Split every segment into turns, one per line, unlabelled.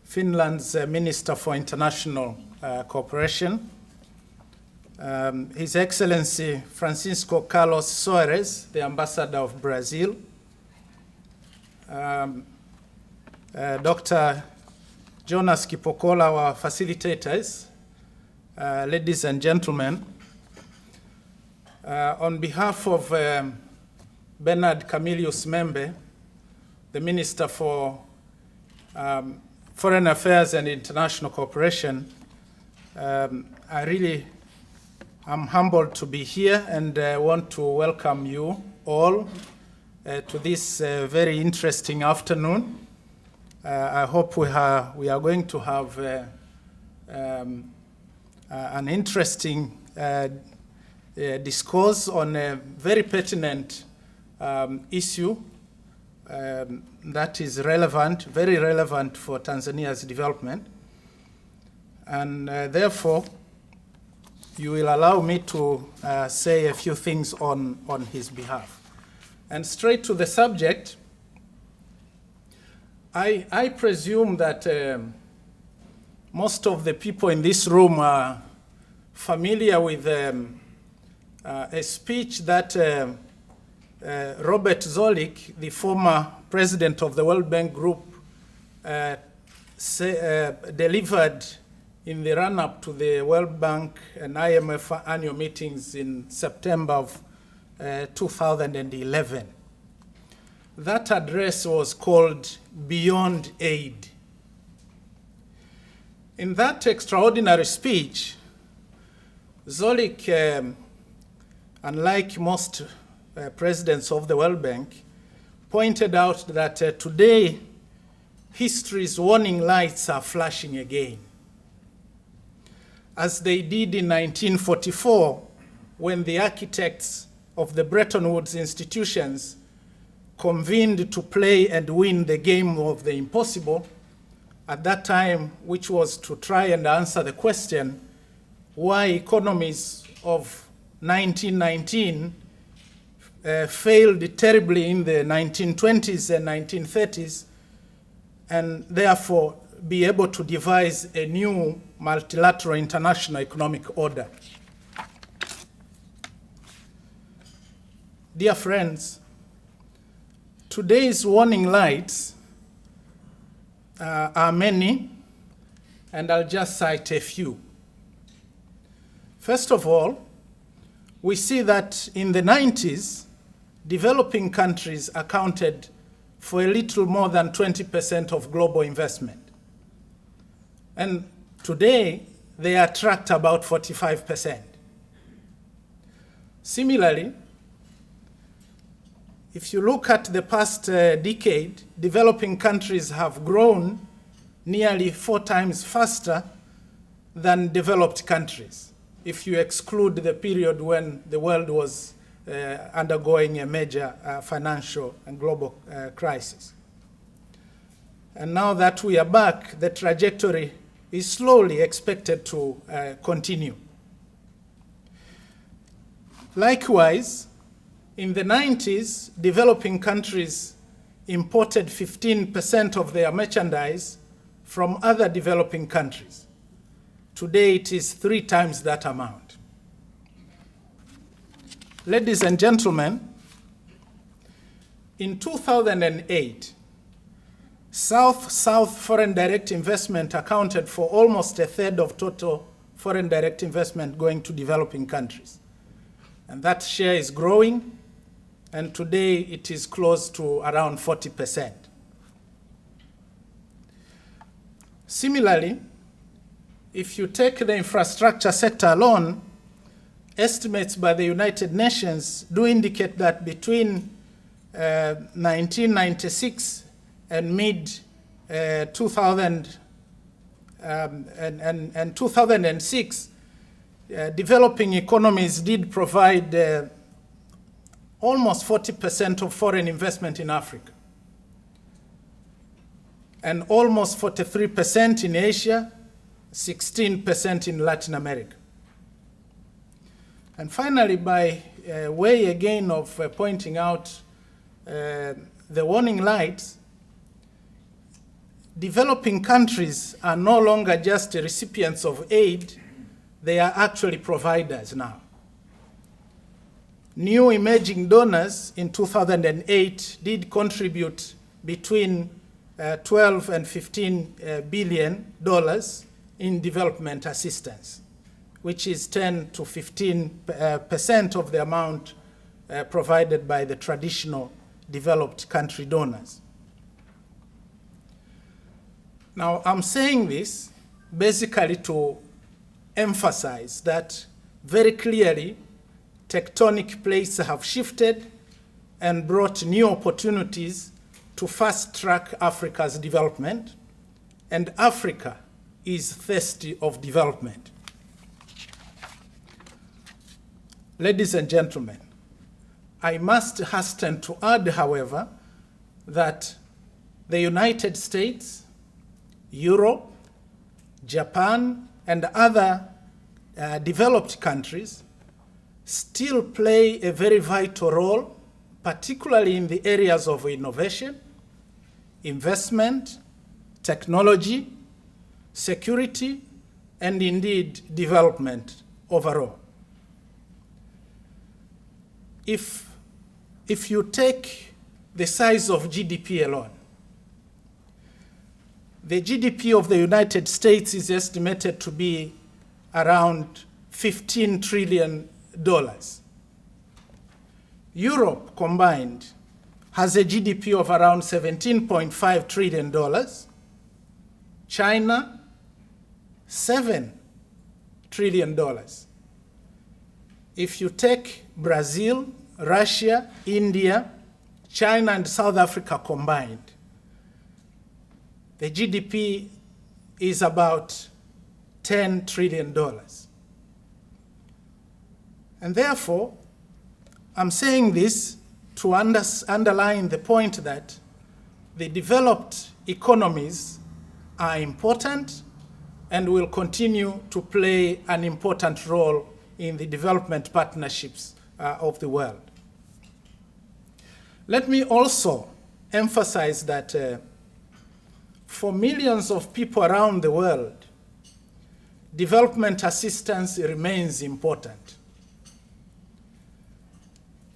Finland's Minister for International Cooperation, His Excellency Francisco Carlos Soares, the Ambassador of Brazil, Dr. Jonas Kipokola, our facilitators, ladies and gentlemen, on behalf of Bernard Camillus Membe, the Minister for Foreign Affairs and International Cooperation, I really am humbled to be here and want to welcome you all to this very interesting afternoon. I hope we are going to have an interesting discourse on a very pertinent issue that is relevant, very relevant for Tanzania's development. And therefore, you will allow me to say a few things on his behalf. And straight to the subject, I presume that most of the people in this room are familiar with a speech that Robert Zolik, the former president of the World Bank Group, delivered in the run-up to the World Bank and IMF annual meetings in September of 2011. That address was called Beyond Aid. In that extraordinary speech, Zolik, unlike most presidents of the World Bank, pointed out that today history's warning lights are flashing again, as they did in 1944 when the architects of the Bretton Woods institutions convened to play and win the game of the impossible at that time, which was to try and answer the question why economies of 1919 failed terribly in the 1920s and 1930s, and therefore be able to devise a new multilateral international economic order. Dear friends, today's warning lights are many, and I'll just cite a few. First of all, we see that in the 90s, developing countries accounted for a little more than 20% of global investment. And today, they attract about 45%. Similarly, if you look at the past decade, developing countries have grown nearly 4 times faster than developed countries, if you exclude the period when the world was undergoing a major financial and global crisis. And now that we are back, the trajectory is slowly expected to continue. Likewise, in the 90s, developing countries imported 15% of their merchandise from other developing countries. Today, it is 3 times that amount. Ladies and gentlemen, in 2008, South-South foreign direct investment accounted for almost 1/3 of total foreign direct investment going to developing countries. And that share is growing, and today it is close to around 40%. Similarly, if you take the infrastructure sector alone, estimates by the United Nations do indicate that between 1996 and mid-2000 and 2006, developing economies did provide almost 40% of foreign investment in Africa, and almost 43% in Asia, 16% in Latin America. And finally, by way again of pointing out the warning lights, developing countries are no longer just recipients of aid, they are actually providers now. New emerging donors in 2008 did contribute between 12 and 15 billion dollars in development assistance, which is 10 to 15% of the amount provided by the traditional developed country donors. Now, I'm saying this basically to emphasize that very clearly tectonic plates have shifted and brought new opportunities to fast-track Africa's development, and Africa is thirsty of development. Ladies and gentlemen, I must hasten to add, however, that the United States, Europe, Japan, and other developed countries still play a very vital role, particularly in the areas of innovation, investment, technology, security, and indeed development overall. If you take the size of GDP alone, the GDP of the United States is estimated to be around $15 trillion. Europe combined has a GDP of around $17.5 trillion. China, $7 trillion. If you take Brazil, Russia, India, China, and South Africa combined, the GDP is about $10 trillion. And therefore, I'm saying this to underline the point that the developed economies are important and will continue to play an important role in the development partnerships of the world. Let me also emphasize that for millions of people around the world, development assistance remains important.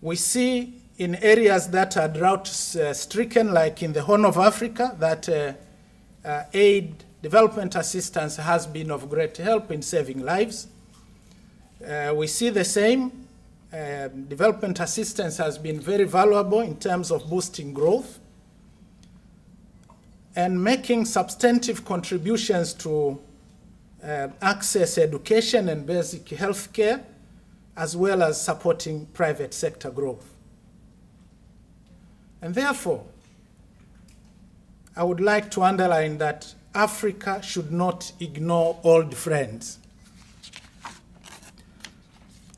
We see in areas that are drought-stricken, like in the Horn of Africa, that development assistance has been of great help in saving lives. We see the same. Development assistance has been very valuable in terms of boosting growth and making substantive contributions to access education and basic health care, as well as supporting private sector growth. And therefore, I would like to underline that Africa should not ignore old friends.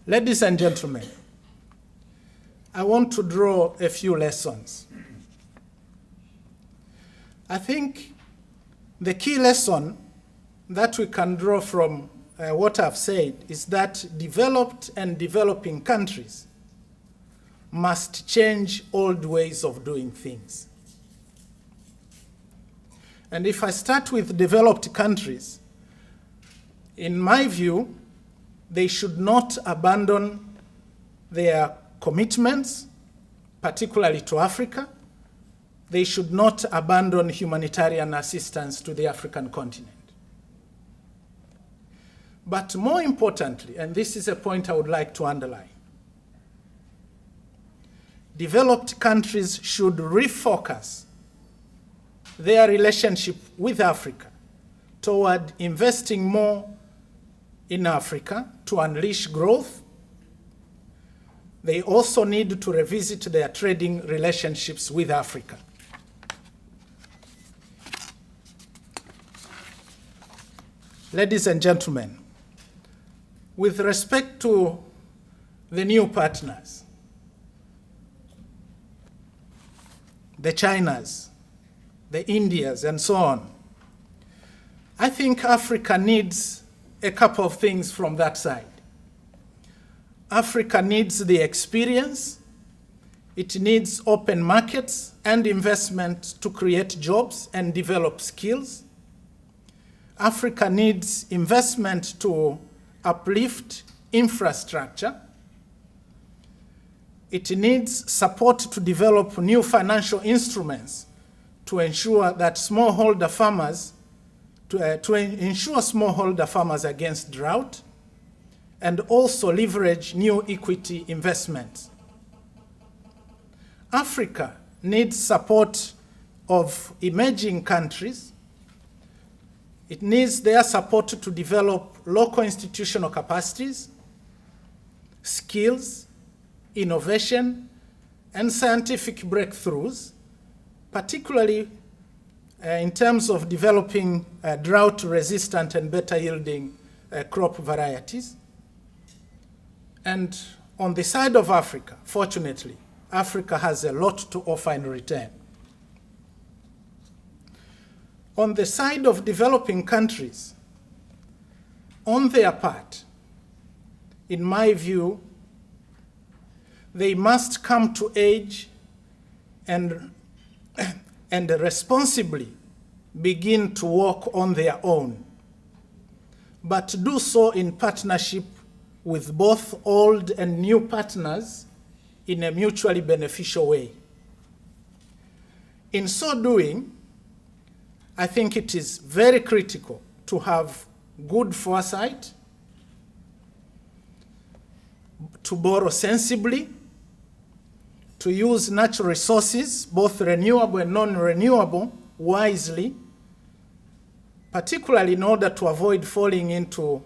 Ladies and gentlemen, I want to draw a few lessons. I think the key lesson that we can draw from what I've said is that developed and developing countries must change old ways of doing things. And if I start with developed countries, in my view, they should not abandon their commitments, particularly to Africa. They should not abandon humanitarian assistance to the African continent. But more importantly, and this is a point I would like to underline, developed countries should refocus their relationship with Africa toward investing more in Africa to unleash growth. They also need to revisit their trading relationships with Africa. Ladies and gentlemen, with respect to the new partners, the Chinas, the Indias, and so on. I think Africa needs a couple of things from that side. Africa needs the experience. It needs open markets and investment to create jobs and develop skills. Africa needs investment to uplift infrastructure. It needs support to develop new financial instruments to ensure that smallholder farmers, to ensure smallholder farmers against drought, and also leverage new equity investments. Africa needs support of emerging countries. It needs their support to develop local institutional capacities, skills, innovation, and scientific breakthroughs, particularly in terms of developing drought-resistant and better-yielding crop varieties. And on the side of Africa, fortunately, Africa has a lot to offer in return. On the side of developing countries, on their part, in my view, they must come to age and responsibly begin to walk on their own, but do so in partnership with both old and new partners in a mutually beneficial way. In so doing, I think it is very critical to have good foresight, to borrow sensibly, to use natural resources, both renewable and non-renewable, wisely, particularly in order to avoid falling into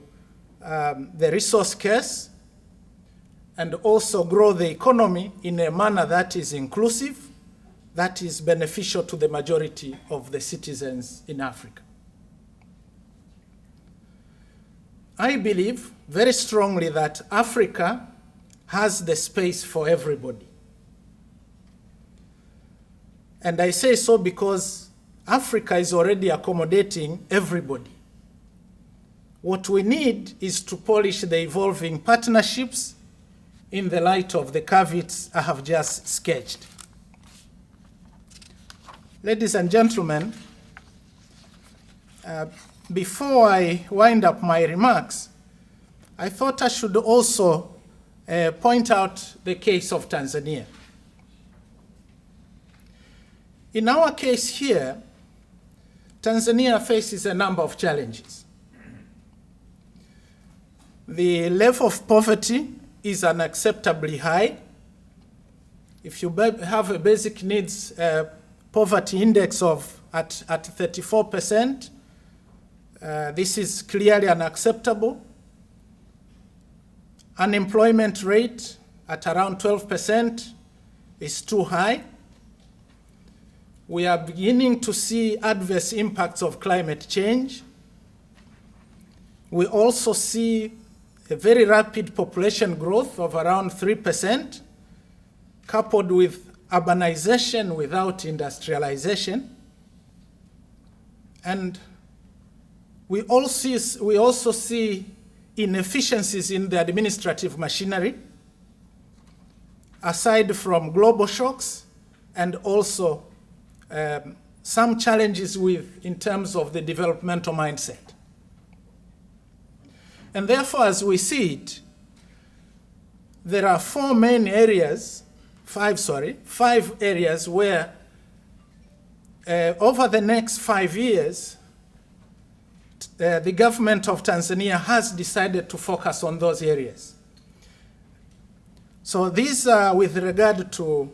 the resource curse, and also grow the economy in a manner that is inclusive, that is beneficial to the majority of the citizens in Africa. I believe very strongly that Africa has the space for everybody. And I say so because Africa is already accommodating everybody. What we need is to polish the evolving partnerships in the light of the caveats I have just sketched. Ladies and gentlemen, before I wind up my remarks, I thought I should also point out the case of Tanzania. In our case here, Tanzania faces a number of challenges. The level of poverty is unacceptably high. If you have a basic needs poverty index of at 34%, this is clearly unacceptable. Unemployment rate at around 12% is too high. We are beginning to see adverse impacts of climate change. We also see a very rapid population growth of around 3%, coupled with urbanization without industrialization. And we also see inefficiencies in the administrative machinery, aside from global shocks, and also some challenges in terms of the developmental mindset. And therefore, as we see it, there are five areas where over the next 5 years, the government of Tanzania has decided to focus on those areas. So these are with regard to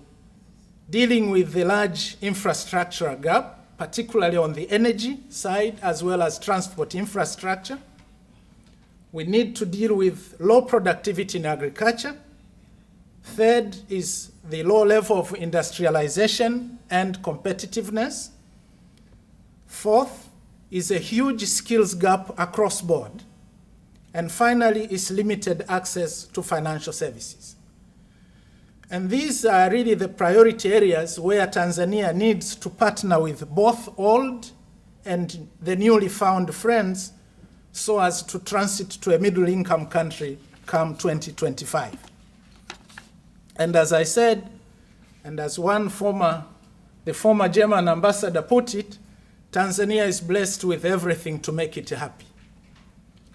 dealing with the large infrastructure gap, particularly on the energy side, as well as transport infrastructure. We need to deal with low productivity in agriculture. Third is the low level of industrialization and competitiveness. Fourth is a huge skills gap across board. And finally is limited access to financial services. And these are really the priority areas where Tanzania needs to partner with both old and the newly found friends so as to transit to a middle-income country come 2025. And as I said, and as the former German ambassador put it, Tanzania is blessed with everything to make it happy.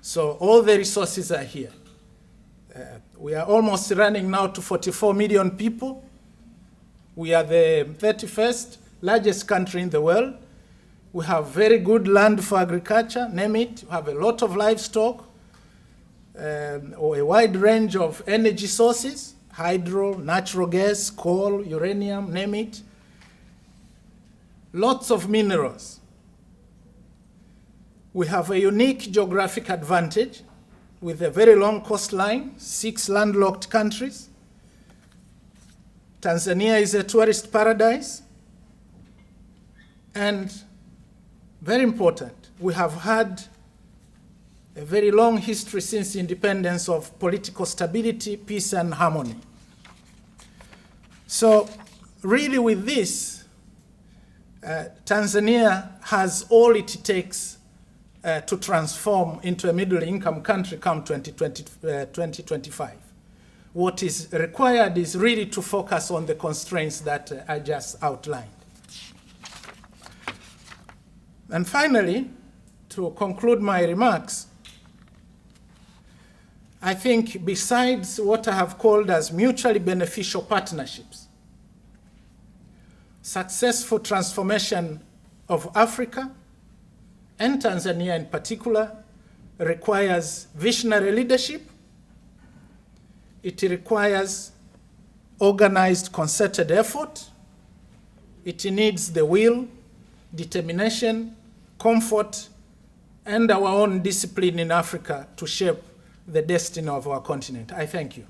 So all the resources are here. We are almost running now to 44 million people. We are the 31st largest country in the world. We have very good land for agriculture, name it. We have a lot of livestock, or a wide range of energy sources, hydro, natural gas, coal, uranium, name it. Lots of minerals. We have a unique geographic advantage with a very long coastline, 6 landlocked countries. Tanzania is a tourist paradise. And very important, we have had a very long history since independence of political stability, peace, and harmony. So really with this, Tanzania has all it takes to transform into a middle-income country come 2025. What is required is really to focus on the constraints that I just outlined. And finally, to conclude my remarks, I think besides what I have called as mutually beneficial partnerships, successful transformation of Africa, and Tanzania in particular, requires visionary leadership. It requires organized, concerted effort. It needs the will, determination, comfort, and our own discipline in Africa to shape the destiny of our continent. I thank you.